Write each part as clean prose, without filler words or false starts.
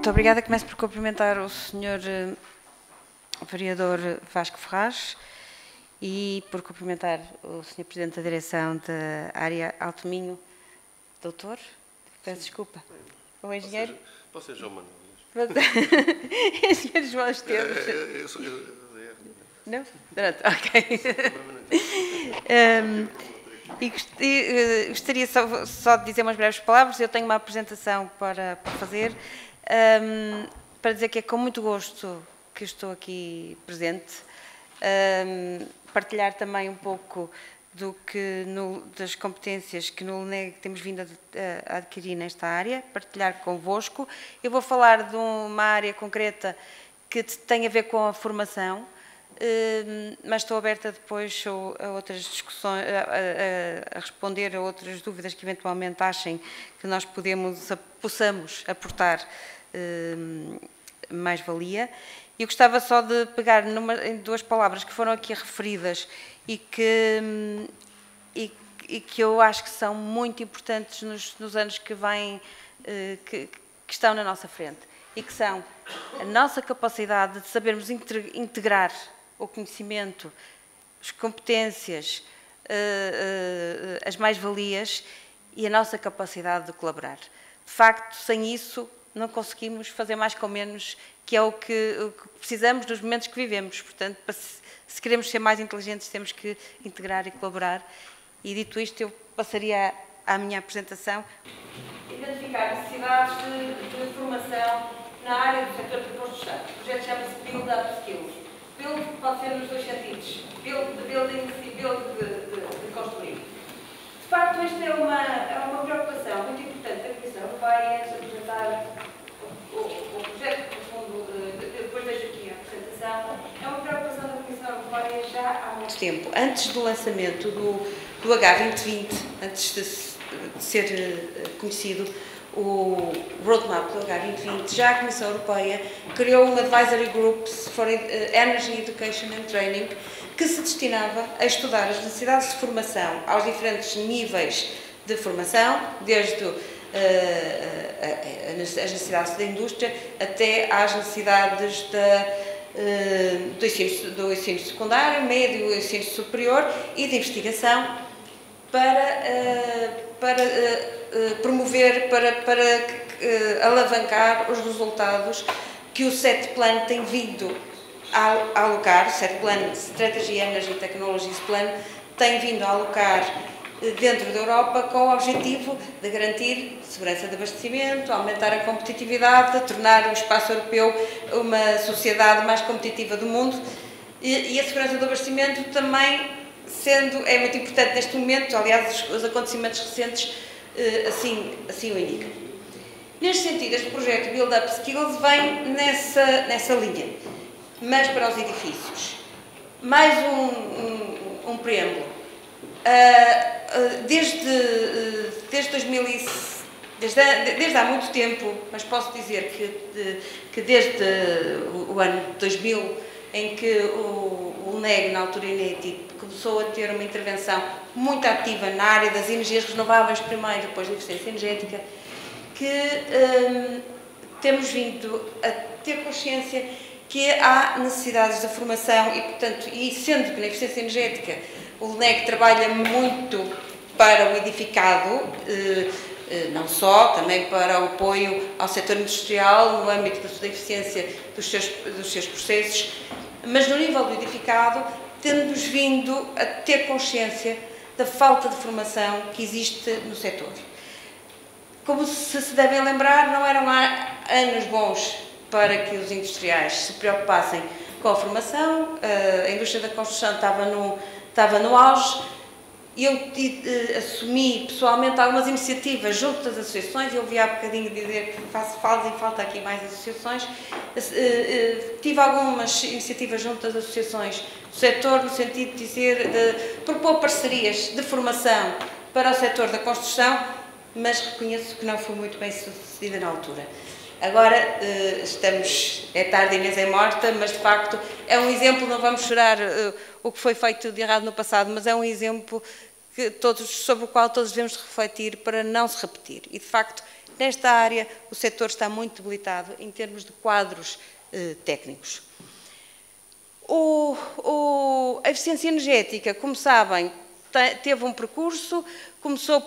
Muito obrigada. Começo por cumprimentar o Sr. Vereador Vasco Ferraz e por cumprimentar o Sr. Presidente da Direção da Área Alto Minho. Doutor, peço desculpa. O engenheiro? Posso ser João Manuel? Engenheiro João Esteves. Não? Ok. E gostaria só de dizer umas breves palavras. Eu tenho uma apresentação para fazer, para dizer que é com muito gosto que estou aqui presente, partilhar também um pouco das competências que no LNEG temos vindo a adquirir nesta área, partilhar convosco. Eu vou falar de uma área concreta que tem a ver com a formação, mas estou aberta depois a outras discussões, a responder a outras dúvidas que eventualmente achem que nós possamos aportar mais-valia. Eu gostava só de pegar em duas palavras que foram aqui referidas e que eu acho que são muito importantes nos anos que vêm, que estão na nossa frente, e que são a nossa capacidade de sabermos integrar o conhecimento, as competências, as mais-valias e a nossa capacidade de colaborar. De facto, sem isso, não conseguimos fazer mais com menos, que é o que precisamos nos momentos que vivemos. Portanto, se queremos ser mais inteligentes, temos que integrar e colaborar. E, dito isto, eu passaria à minha apresentação. Identificar necessidades de formação na área do setor de construção. O projeto chama-se Build Up Skills. Build pode ser nos dois sentidos. Build de building e build de construir. De facto, esta é uma preocupação muito importante da Comissão Europeia antes de apresentar o projeto, no fundo, depois deixo aqui a apresentação. É uma preocupação da Comissão Europeia já há muito tempo. Antes do lançamento do H2020, antes de ser conhecido o roadmap do H2020, já a Comissão Europeia criou um Advisory Group for Energy Education and Training que se destinava a estudar as necessidades de formação aos diferentes níveis de formação, desde as necessidades da indústria até às necessidades do ensino secundário, médio e ensino superior e de investigação para promover, para alavancar os resultados que o SET-Plan tem vindo a alocar. O SET-Plan, Strategy Energy Technologies Plan, tem vindo a alocar dentro da Europa com o objetivo de garantir segurança de abastecimento, aumentar a competitividade, tornar o espaço europeu uma sociedade mais competitiva do mundo e a segurança do abastecimento também é muito importante neste momento. Aliás, os acontecimentos recentes assim o indicam. Neste sentido, este projeto Build Up Skills vem nessa linha, mas para os edifícios. Mais um preâmbulo. Desde há muito tempo, mas posso dizer que desde o ano 2000, em que o LNEG, na altura INETI, começou a ter uma intervenção muito ativa na área das energias renováveis, primeiro, depois da eficiência energética, que temos vindo a ter consciência que há necessidades da formação e, portanto, sendo que na eficiência energética o LNEG trabalha muito para o edificado, não só, também para o apoio ao setor industrial no âmbito da eficiência dos seus processos, mas no nível do edificado temos vindo a ter consciência da falta de formação que existe no setor. Como se devem lembrar, não eram anos bons para que os industriais se preocupassem com a formação. A indústria da construção estava no auge. Eu assumi pessoalmente algumas iniciativas junto das associações. Eu ouvi há bocadinho dizer que fazem falta aqui mais associações. Tive algumas iniciativas junto das associações do setor, no sentido de propor parcerias de formação para o setor da construção, mas reconheço que não foi muito bem sucedida na altura. Agora é tarde, Inês é morta, mas de facto é um exemplo, não vamos chorar o que foi feito de errado no passado, mas é um exemplo sobre o qual todos devemos refletir para não se repetir. E de facto, Nesta área, o setor está muito debilitado em termos de quadros técnicos. A eficiência energética, como sabem, teve um percurso, começou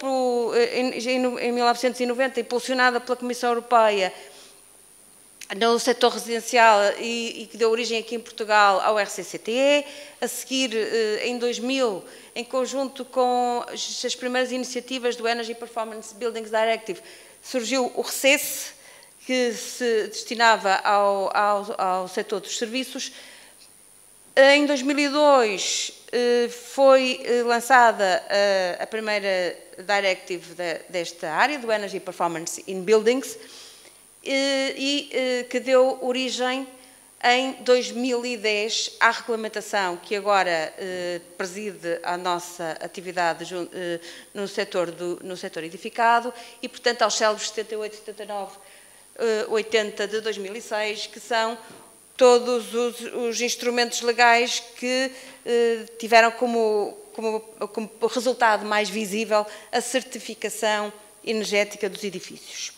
em 1990, impulsionada pela Comissão Europeia no setor residencial e que deu origem aqui em Portugal ao RCCTE. A seguir, em 2000, em conjunto com as primeiras iniciativas do Energy Performance Buildings Directive, surgiu o RCES, que se destinava ao setor dos serviços. Em 2002 foi lançada a primeira directive desta área, do Energy Performance in Buildings, e que deu origem em 2010 à regulamentação que agora preside a nossa atividade no setor edificado e, portanto, aos célebres 78, 79, 80 de 2006, que são todos os instrumentos legais que tiveram como resultado mais visível a certificação energética dos edifícios.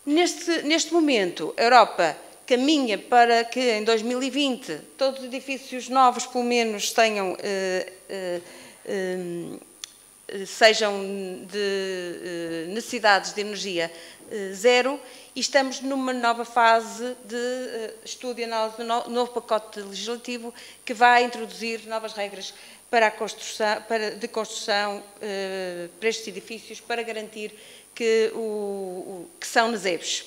Neste momento, a Europa caminha para que em 2020 todos os edifícios novos, pelo menos, sejam de necessidades de energia zero, e estamos numa nova fase de estudo e análise do novo pacote legislativo que vai introduzir novas regras para de construção para estes edifícios, para garantir que são NZEBs.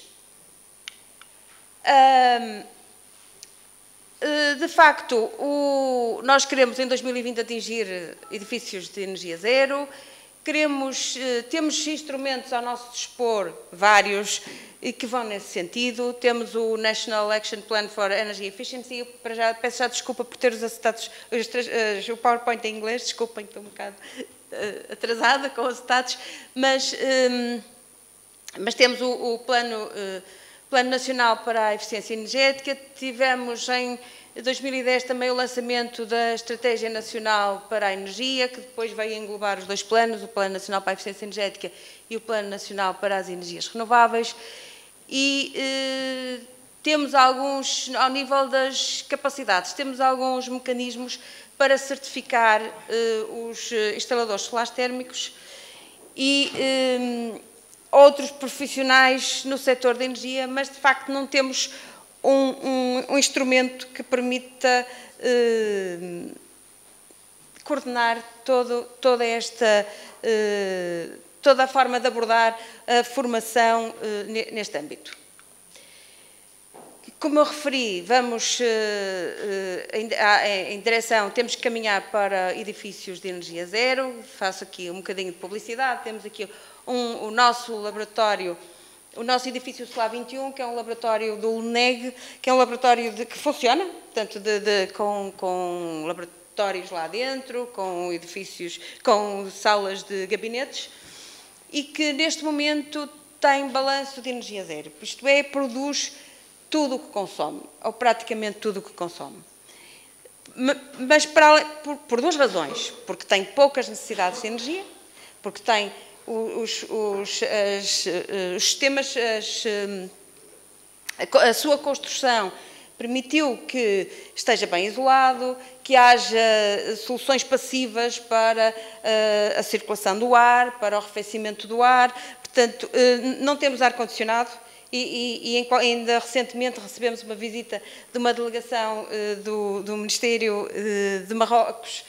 De facto, nós queremos em 2020 atingir edifícios de energia zero, temos instrumentos ao nosso dispor, vários, que vão nesse sentido. Temos o National Action Plan for Energy Efficiency. Peço já desculpa por ter os acetados, o PowerPoint em inglês, desculpem, estou um bocado atrasada com os acetados, mas temos o Plano Nacional para a Eficiência Energética. Tivemos em 2010 também o lançamento da Estratégia Nacional para a Energia, que depois veio englobar os dois planos, o Plano Nacional para a Eficiência Energética e o Plano Nacional para as Energias Renováveis. E temos alguns, ao nível das capacidades, temos alguns mecanismos para certificar os instaladores solares térmicos e outros profissionais no setor da energia, mas de facto não temos um instrumento que permita coordenar toda a forma de abordar a formação neste âmbito. Como eu referi, vamos em direção, temos que caminhar para edifícios de energia zero. Faço aqui um bocadinho de publicidade. Temos aqui o nosso laboratório, o nosso edifício Solar 21, que é um laboratório do LNEG, que é um laboratório que funciona, portanto, com laboratórios lá dentro, com edifícios, com salas de gabinetes, e que neste momento tem balanço de energia zero. Isto é, produz tudo o que consome, ou praticamente tudo o que consome. Mas por duas razões. Porque tem poucas necessidades de energia, porque tem os sistemas, a sua construção permitiu que esteja bem isolado, que haja soluções passivas para a circulação do ar, para o arrefecimento do ar. Portanto, não temos ar-condicionado. E ainda recentemente recebemos uma visita de uma delegação do Ministério de Marrocos,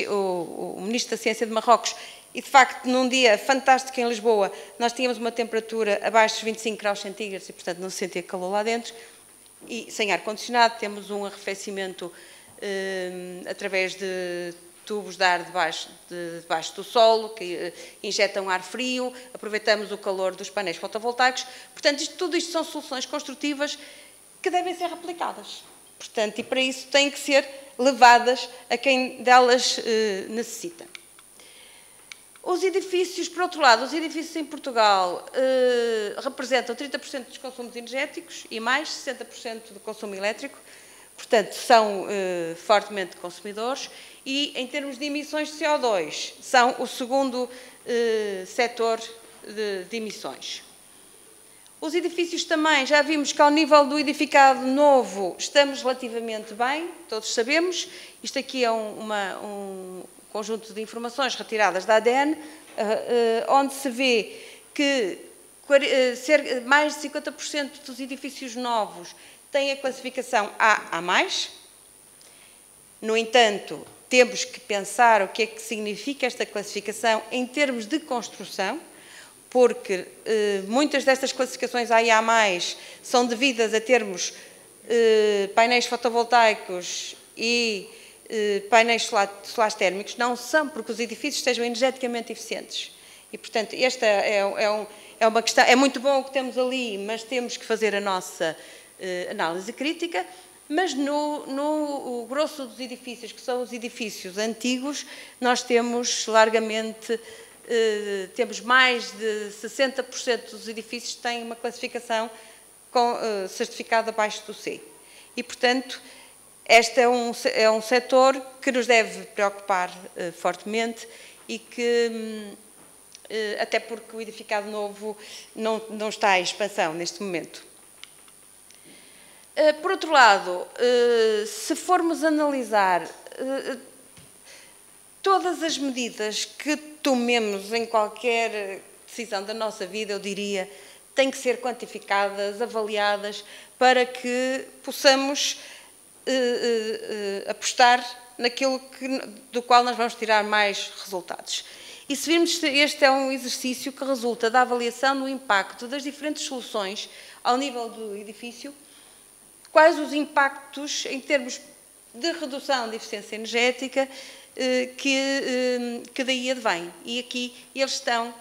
o Ministro da Ciência de Marrocos, e de facto num dia fantástico em Lisboa nós tínhamos uma temperatura abaixo dos 25 graus centígrados e portanto não se sentia calor lá dentro, e sem ar-condicionado temos um arrefecimento através de tubos de ar debaixo do solo, que injetam ar frio, aproveitamos o calor dos painéis fotovoltaicos. Portanto, tudo isto são soluções construtivas que devem ser replicadas. Portanto, e para isso têm que ser levadas a quem delas necessita. Os edifícios, por outro lado, os edifícios em Portugal representam 30% dos consumos energéticos e mais 60% do consumo elétrico. Portanto, são fortemente consumidores e, em termos de emissões de CO2, são o segundo setor de emissões. Os edifícios também, já vimos que ao nível do edificado novo estamos relativamente bem, todos sabemos. Isto aqui é um conjunto de informações retiradas da ADN, onde se vê que mais de 50% dos edifícios novos têm a classificação A+. No entanto, temos que pensar o que é que significa esta classificação em termos de construção, porque muitas destas classificações A e A+, são devidas a termos painéis fotovoltaicos e painéis solares térmicos, não são porque os edifícios sejam energeticamente eficientes. E, portanto, esta é uma questão, é muito bom o que temos ali, mas temos que fazer a nossa análise crítica, mas no grosso dos edifícios, que são os edifícios antigos, nós temos largamente... temos mais de 60% dos edifícios que têm uma classificação com certificado abaixo do C. E, portanto, este é um setor que nos deve preocupar fortemente e que, até porque o edificado novo não está em expansão neste momento. Por outro lado, se formos analisar todas as medidas que tomemos em qualquer decisão da nossa vida, eu diria, têm que ser quantificadas, avaliadas, para que possamos apostar naquilo do qual nós vamos tirar mais resultados. E se virmos, este é um exercício que resulta da avaliação do impacto das diferentes soluções ao nível do edifício, quais os impactos em termos de redução de eficiência energética que daí advém. E aqui eles estão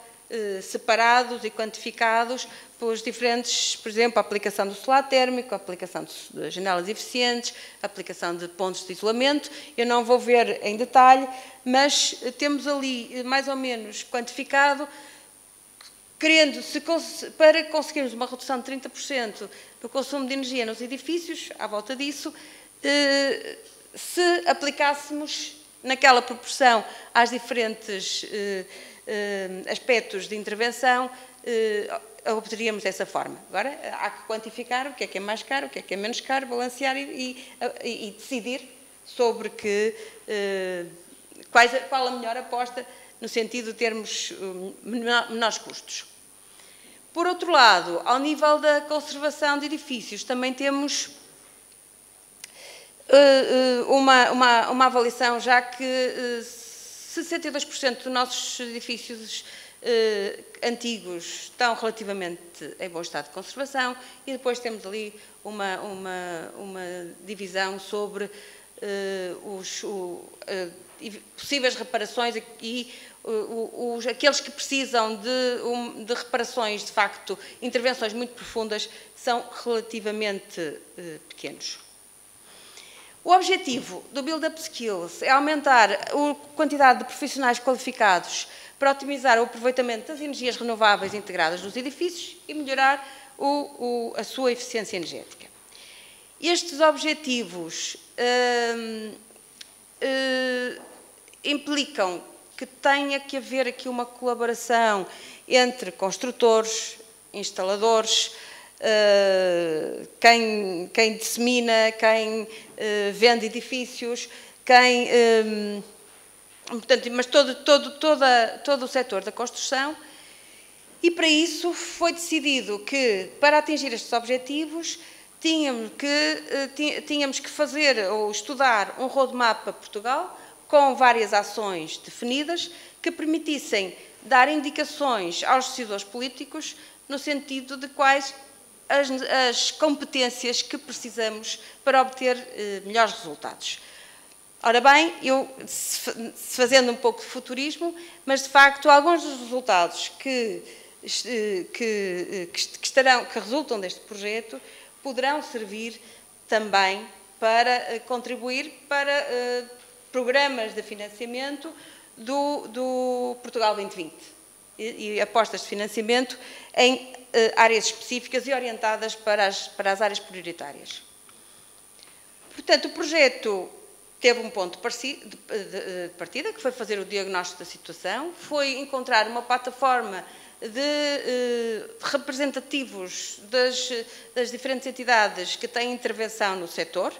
separados e quantificados pelos diferentes, por exemplo, a aplicação do solar térmico, a aplicação de janelas eficientes, a aplicação de pontos de isolamento. Eu não vou ver em detalhe, mas temos ali mais ou menos quantificado, para conseguirmos uma redução de 30% do consumo de energia nos edifícios, à volta disso, se aplicássemos naquela proporção às diferentes aspectos de intervenção, obteríamos dessa forma. Agora, há que quantificar o que é mais caro, o que é menos caro, balancear e decidir sobre qual a melhor aposta no sentido de termos menores custos. Por outro lado, ao nível da conservação de edifícios, também temos uma avaliação, já que 62% dos nossos edifícios antigos estão relativamente em bom estado de conservação, e depois temos ali uma divisão sobre possíveis reparações e aqueles que precisam de reparações, de facto, intervenções muito profundas, são relativamente pequenos. O objetivo do Build-up Skills é aumentar a quantidade de profissionais qualificados para otimizar o aproveitamento das energias renováveis integradas nos edifícios e melhorar a sua eficiência energética. Estes objetivos implicam que tenha que haver aqui uma colaboração entre construtores, instaladores, quem dissemina, quem vende edifícios, portanto, mas todo o setor da construção, e para isso foi decidido que, para atingir estes objetivos, tínhamos que fazer ou estudar um roadmap para Portugal, com várias ações definidas, que permitissem dar indicações aos decisores políticos no sentido de quais as competências que precisamos para obter melhores resultados. Ora bem, fazendo um pouco de futurismo, mas de facto alguns dos resultados que resultam deste projeto poderão servir também para contribuir para programas de financiamento do Portugal 2020 e apostas de financiamento em áreas específicas e orientadas para as áreas prioritárias. Portanto, o projeto teve um ponto de partida, que foi fazer o diagnóstico da situação, foi encontrar uma plataforma de representativos das diferentes entidades que têm intervenção no setor,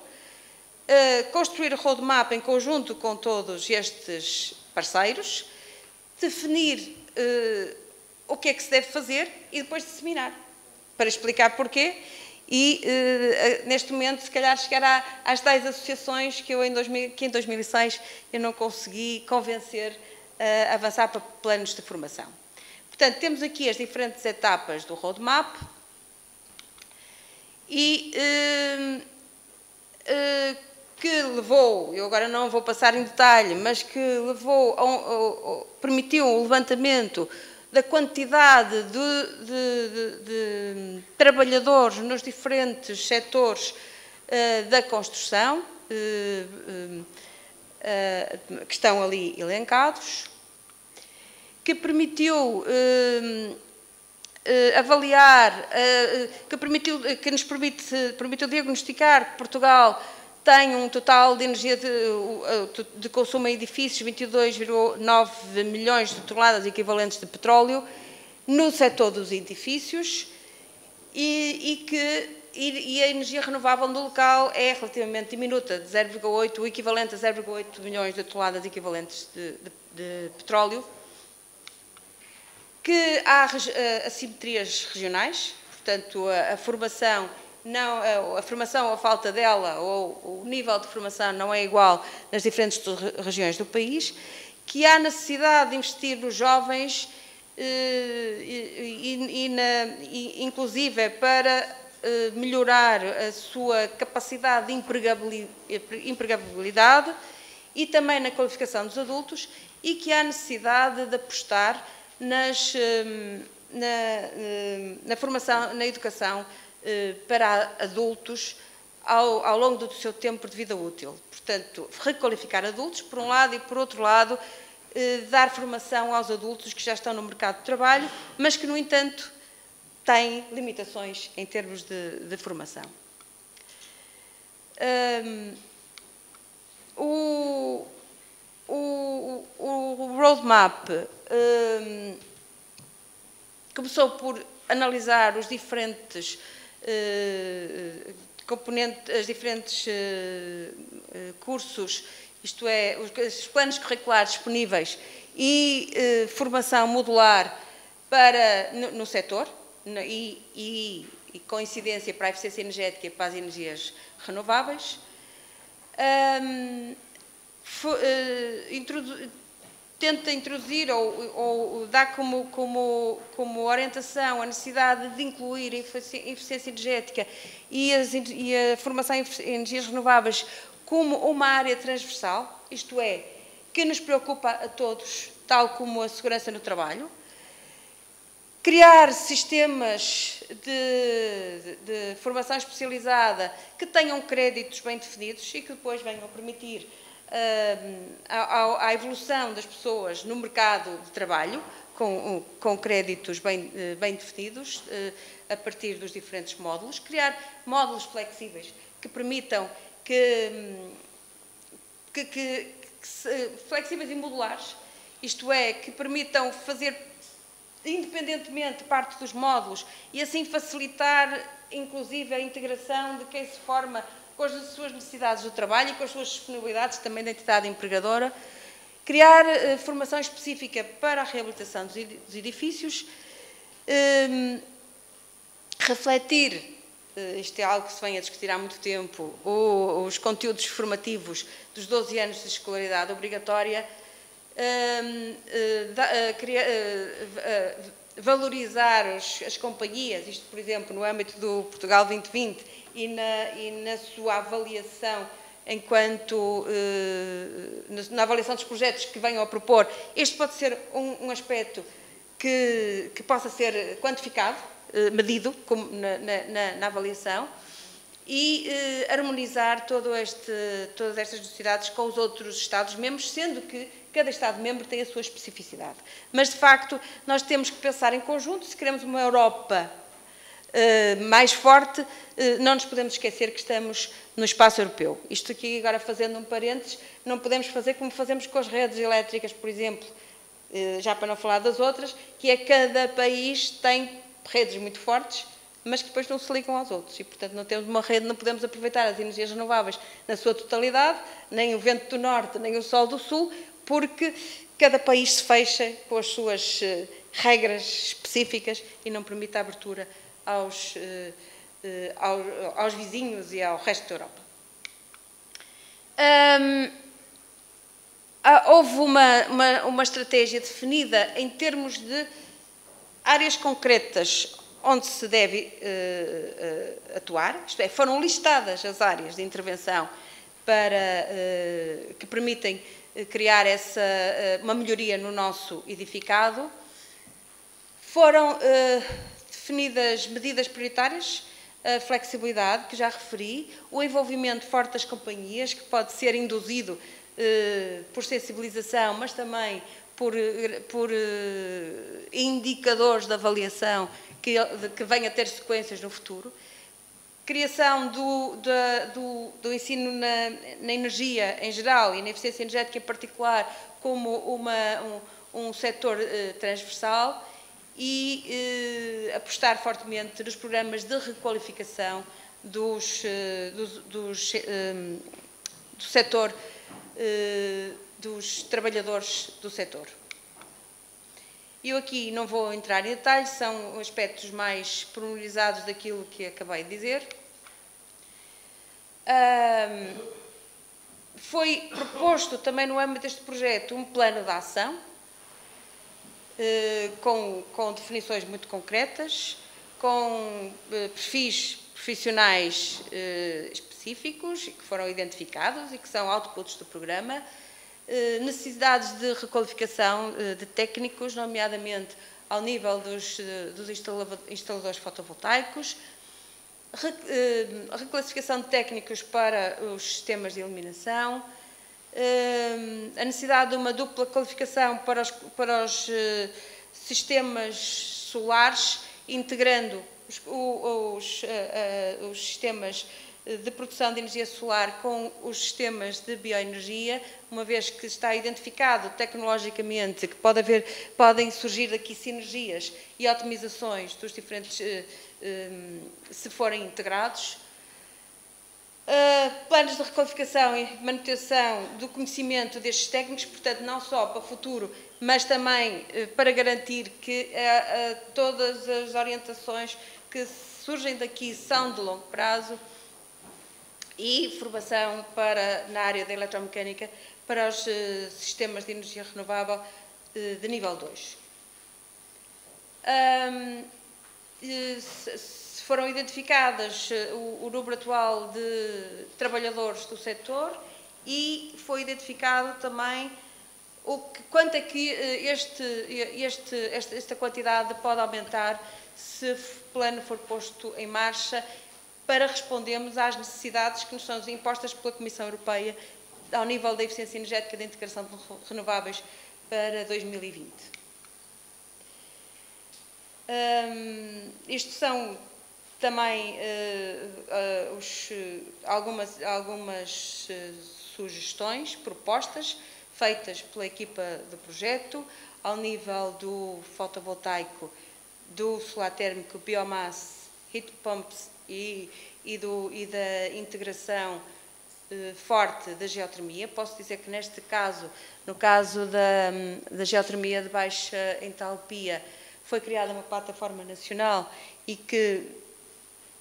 construir o roadmap em conjunto com todos estes parceiros, definir o que é que se deve fazer e depois disseminar, para explicar porquê e, neste momento, se calhar chegar às tais associações que em 2006 eu não consegui convencer a avançar para planos de formação. Portanto, temos aqui as diferentes etapas do roadmap e que levou, eu agora não vou passar em detalhe, mas que levou, permitiu um levantamento da quantidade de trabalhadores nos diferentes setores da construção, que estão ali elencados, que permitiu avaliar, que nos permitiu diagnosticar que Portugal tem um total de energia de consumo em edifícios, 22,9 milhões de toneladas equivalentes de petróleo no setor dos edifícios e a energia renovável no local é relativamente diminuta, de 0,8, o equivalente a 0,8 milhões de toneladas equivalentes de petróleo, que há assimetrias regionais, portanto a formação ou a falta dela, ou o nível de formação não é igual nas diferentes regiões do país, que há necessidade de investir nos jovens, inclusive para melhorar a sua capacidade de empregabilidade e também na qualificação dos adultos, e que há necessidade de apostar na formação, na educação para adultos ao longo do seu tempo de vida útil. Portanto, requalificar adultos, por um lado, e por outro lado, dar formação aos adultos que já estão no mercado de trabalho, mas que, no entanto, têm limitações em termos de formação. O roadmap começou por analisar os diferentes componentes, os diferentes cursos, isto é, os planos curriculares disponíveis e formação modular no setor e com incidência para a eficiência energética e para as energias renováveis. Tenta introduzir ou dá como orientação a necessidade de incluir a eficiência energética e a formação em energias renováveis como uma área transversal, isto é, que nos preocupa a todos, tal como a segurança no trabalho. Criar sistemas de formação especializada que tenham créditos bem definidos e que depois venham a permitir à evolução das pessoas no mercado de trabalho, com créditos bem definidos, a partir dos diferentes módulos. Criar módulos flexíveis que permitam flexíveis e modulares, isto é, que permitam fazer independentemente parte dos módulos e assim facilitar, inclusive, a integração de quem se forma com as suas necessidades do trabalho e com as suas disponibilidades também da entidade empregadora. Criar formação específica para a reabilitação dos edifícios, refletir, isto é algo que se vem a discutir há muito tempo, os conteúdos formativos dos 12 anos de escolaridade obrigatória, valorizar as companhias, isto, por exemplo, no âmbito do Portugal 2020 e na sua avaliação enquanto na avaliação dos projetos que venham a propor. Este pode ser um aspecto que possa ser quantificado, medido na avaliação e harmonizar todas estas necessidades com os outros Estados-membros, sendo que cada Estado-membro tem a sua especificidade. Mas, de facto, nós temos que pensar em conjunto, se queremos uma Europa mais forte, não nos podemos esquecer que estamos no espaço europeu. Isto aqui, agora fazendo um parênteses, não podemos fazer como fazemos com as redes elétricas, por exemplo, já para não falar das outras, que é que cada país tem redes muito fortes, mas que depois não se ligam aos outros. E, portanto, não temos uma rede, não podemos aproveitar as energias renováveis na sua totalidade, nem o vento do norte, nem o sol do sul, porque cada país se fecha com as suas regras específicas e não permite a abertura aos vizinhos e ao resto da Europa. Houve uma estratégia definida em termos de áreas concretas onde se deve atuar, isto é, foram listadas as áreas de intervenção que permitem criar uma melhoria no nosso edificado. Foram definidas medidas prioritárias, a flexibilidade, que já referi, o envolvimento forte das companhias, que pode ser induzido por sensibilização, mas também por indicadores de avaliação que venham a ter sequências no futuro. Criação do ensino na energia em geral e na eficiência energética em particular como um setor transversal e apostar fortemente nos programas de requalificação do setor, dos trabalhadores do setor. Eu aqui não vou entrar em detalhes, são aspectos mais pormenorizados daquilo que acabei de dizer. Foi proposto também no âmbito deste projeto um plano de ação, com definições muito concretas, com perfis profissionais específicos que foram identificados e que são outputs do programa, necessidades de requalificação de técnicos, nomeadamente ao nível dos instaladores fotovoltaicos, reclassificação de técnicos para os sistemas de iluminação, a necessidade de uma dupla qualificação para os sistemas solares, integrando os sistemas de produção de energia solar com os sistemas de bioenergia, uma vez que está identificado tecnologicamente que podem surgir daqui sinergias e otimizações dos diferentes, se forem integrados. Planos de requalificação e manutenção do conhecimento destes técnicos, portanto, não só para o futuro, mas também para garantir que todas as orientações que surgem daqui são de longo prazo, e formação na área da eletromecânica para os sistemas de energia renovável de nível 2. Foram identificadas o número atual de trabalhadores do setor e foi identificado também quanto é que esta quantidade pode aumentar se o plano for posto em marcha para respondermos às necessidades que nos são impostas pela Comissão Europeia ao nível da eficiência energética da integração de renováveis para 2020. Isto são também algumas sugestões, propostas feitas pela equipa do projeto ao nível do fotovoltaico, do solar térmico, biomass, heat pumps e da integração forte da geotermia. Posso dizer que neste caso, no caso da geotermia de baixa entalpia, foi criada uma plataforma nacional e que,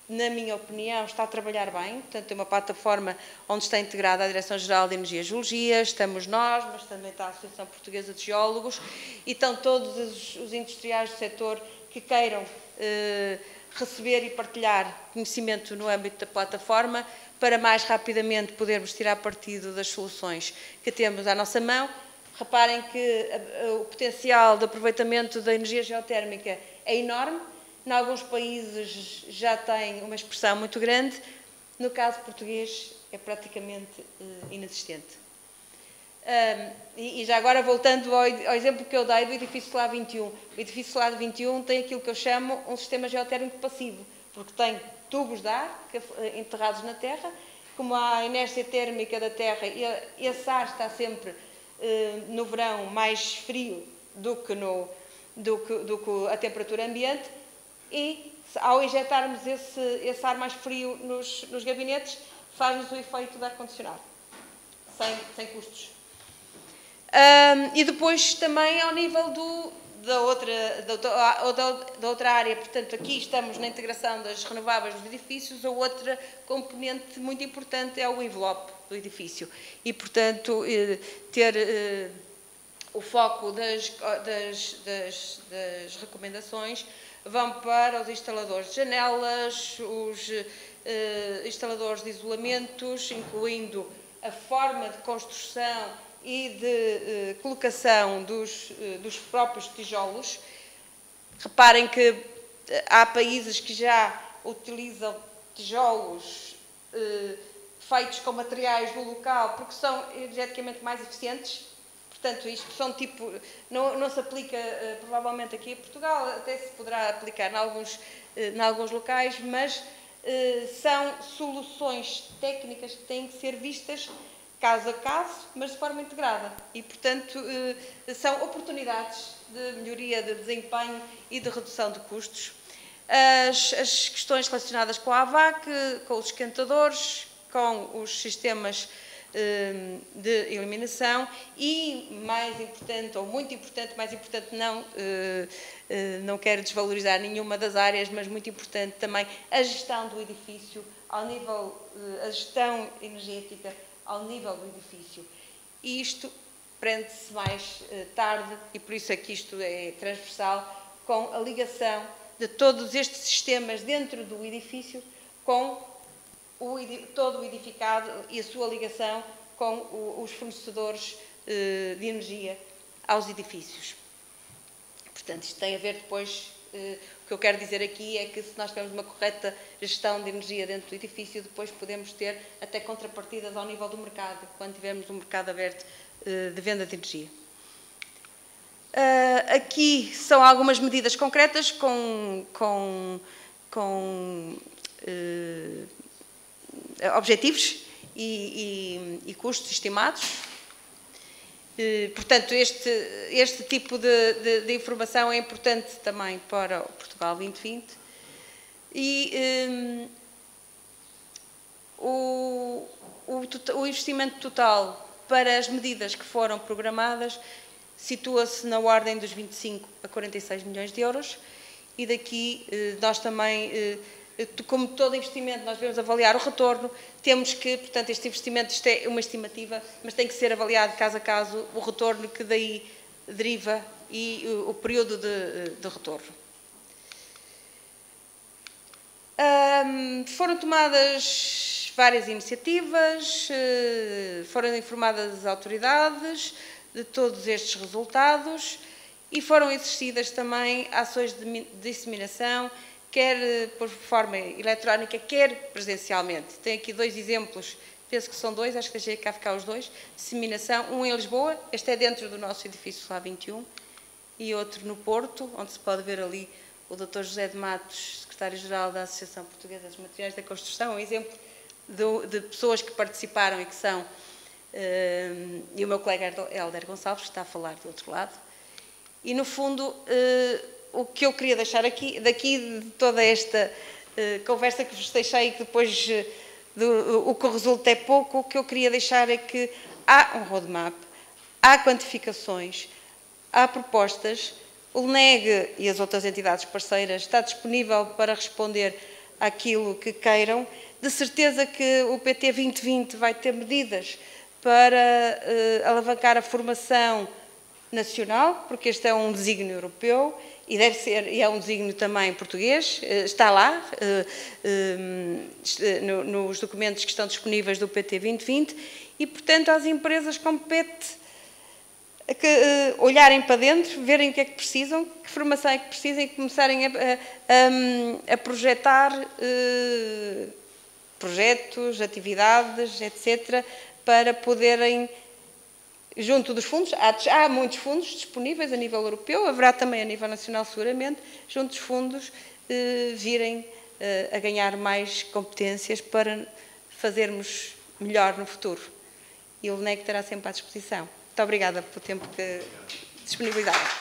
na minha opinião, está a trabalhar bem. Portanto, é uma plataforma onde está integrada a Direção-Geral de Energia e Geologia, estamos nós, mas também está a Associação Portuguesa de Geólogos e estão todos os industriais do setor que queiram receber e partilhar conhecimento no âmbito da plataforma para mais rapidamente podermos tirar partido das soluções que temos à nossa mão. Reparem que o potencial de aproveitamento da energia geotérmica é enorme. Em alguns países já tem uma expressão muito grande. No caso português é praticamente inexistente. E já agora, voltando ao exemplo que eu dei do edifício solar 21. O edifício solar 21 tem aquilo que eu chamo um sistema geotérmico passivo, porque tem tubos de ar enterrados na terra. Como há a inércia térmica da terra, esse ar está sempre, no verão, mais frio do que a temperatura ambiente, e ao injetarmos esse ar mais frio nos gabinetes, faz-nos o efeito de ar-condicionado, sem custos. E depois também ao nível da outra área, portanto aqui estamos na integração das renováveis dos edifícios. A outra componente muito importante é o envelope do edifício e, portanto, ter o foco das recomendações vão para os instaladores de janelas, os instaladores de isolamentos, incluindo a forma de construção e de colocação dos próprios tijolos. Reparem que há países que já utilizam tijolos feitos com materiais do local porque são energeticamente mais eficientes. Portanto, isto são tipo... Não se aplica provavelmente aqui em Portugal, até se poderá aplicar em alguns locais, mas são soluções técnicas que têm que ser vistas caso a caso, mas de forma integrada. E, portanto, são oportunidades de melhoria de desempenho e de redução de custos. As questões relacionadas com a AVAC, com os esquentadores, com os sistemas de eliminação e, mais importante, ou muito importante, mais importante não quero desvalorizar nenhuma das áreas, mas muito importante também a gestão do edifício, ao nível, a gestão energética ao nível do edifício. E isto prende-se mais tarde, e por isso é que isto é transversal, com a ligação de todos estes sistemas dentro do edifício com todo o edificado e a sua ligação com os fornecedores de energia aos edifícios. Portanto, isto tem a ver depois, o que eu quero dizer aqui é que se nós tivermos uma correta gestão de energia dentro do edifício, depois podemos ter até contrapartidas ao nível do mercado, quando tivermos um mercado aberto de venda de energia. Aqui são algumas medidas concretas com objetivos e custos estimados. Portanto, este tipo de informação é importante também para o Portugal 2020. E o investimento total para as medidas que foram programadas situa-se na ordem dos 25 a 46 milhões de euros. E daqui nós também... como todo investimento, nós devemos avaliar o retorno. Temos que, portanto, este investimento, isto é uma estimativa, mas tem que ser avaliado caso a caso o retorno que daí deriva e o período de retorno. Foram tomadas várias iniciativas, foram informadas as autoridades de todos estes resultados e foram exercidas também ações de disseminação, quer por forma eletrónica, quer presencialmente. Tenho aqui dois exemplos, penso que são dois, acho que deixei cá ficar os dois, disseminação, um em Lisboa, este é dentro do nosso edifício Lá 21, e outro no Porto, onde se pode ver ali o Dr. José de Matos, secretário-geral da Associação Portuguesa dos Materiais da Construção, um exemplo de pessoas que participaram e que são, e o meu colega Hélder Gonçalves, que está a falar do outro lado, e no fundo... o que eu queria deixar aqui, de toda esta conversa que vos deixei e que depois o que resulta é pouco, o que eu queria deixar é que há um roadmap, há quantificações, há propostas, o LNEG e as outras entidades parceiras está disponível para responder àquilo que queiram. De certeza que o PT 2020 vai ter medidas para alavancar a formação nacional, porque este é um desígnio europeu e deve ser, e é um desígnio também português, está lá nos documentos que estão disponíveis do PT 2020 e, portanto, às empresas compete olharem para dentro, verem o que é que precisam, que formação é que precisam e começarem a projetar projetos, atividades, etc., para poderem, junto dos fundos, há muitos fundos disponíveis a nível europeu, haverá também a nível nacional seguramente, junto dos fundos virem a ganhar mais competências para fazermos melhor no futuro. E o LNEG estará sempre à disposição. Muito obrigada pelo tempo que disponibilizaram.